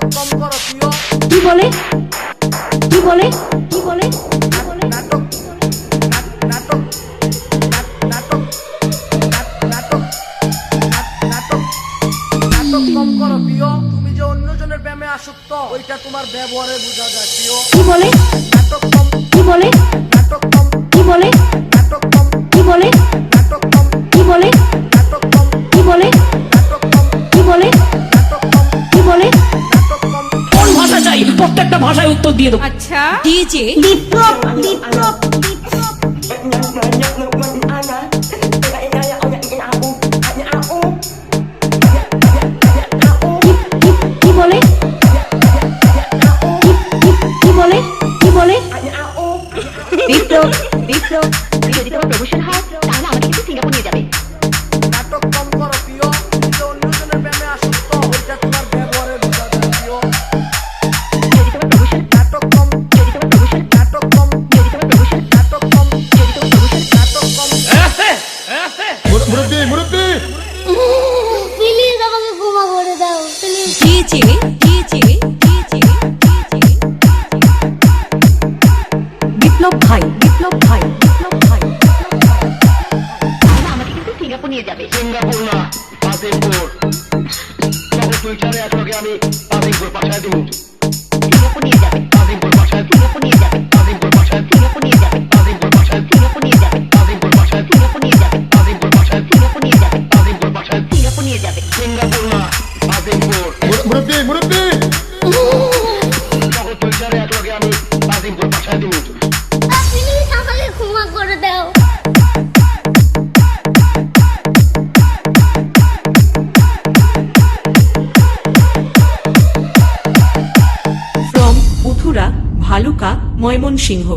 নাটক কম করো প্রিয়। কি বলে কি বলে কি বলে নাটক নাটক নাটক নাটক নাটক নাটক কম করো প্রিয়। তুমি যে অন্যজনের প্রেমে আসক্ত ওইটা তোমার ব্যবহারে বোঝা যায় প্রিয়। কি বলে নাটক কম, কি বলে নাটক কম, কি বলে নাটক কম, কি বলে নাটক কম, কি বলে নাটক কম, কি বলে নাটক কম, কি বলে নাটক কম, কি বলে নাটক কম। কোন ভাষা চাই প্রত্যেকটা ভাষায় উত্তর দিয়ে দেবো। আচ্ছা ডিজে বিপ্লব বিপ্লব কি বলে কি বলে কি বলে বিপ্লব বিপ্লব যদি তোমার প্রমোশন হয় তাহলে আমাকে কিন্তু সিঙ্গাপুর নিয়ে যাবে। নাটক কম করো প্রিয়। তুমি যে অন্যজনের প্রেমে আসক্ত ওইটা তোমার ব্যবহারে বোঝা যায় প্রিয়। যদি তোমার প্রমোশন নাটক কম, যদি তোমার প্রমোশন নাটক কম, যদি তোমার প্রমোশন নাটক কম, যদি তোমার প্রমোশন নাটক কম। মুরব্বী মুরব্বী প্লিজ আমাকে ক্ষমা করে দাও প্লিজ। ডিজে ডিজে ডিজে বিপ্লব ভাই বিপ্লব ভাই বিপ্লব ভাই তাহলে আমাকে কিন্তু সিঙ্গাপুর নিয়ে যাবে। সিঙ্গাপুর না আজিমপুর। তবে টুইটারে আসলে আমি আজিমপুর পাঠায় দিব। সিঙ্গাপুর নিয়ে যাবে আজিমপুর পাঠায় সিঙ্গাপুর নিয়ে যাবে আজিমপুর পাঠায় সিঙ্গাপুর নিয়ে যাবে আজিমপুর পাঠায় সিঙ্গাপুর নিয়ে যাবে আজিমপুর পাঠায় সিঙ্গাপুর নিয়ে যাবে আজিমপুর পাঠায় সিঙ্গাপুর নিয়ে যাবে আজিমপুর পাঠায় সিঙ্গাপুর নিয়ে যাবে। সিঙ্গাপুর না আজিমপুর। মুরব্বী মুরব্বী তবে টুইটারে আসলে আমি আজিমপুর পাঠায় দিব। প্লিজ আমাকে ক্ষমা করে দাও। ফ্রম উথুরা ভালুকা ময়মনসিংহ।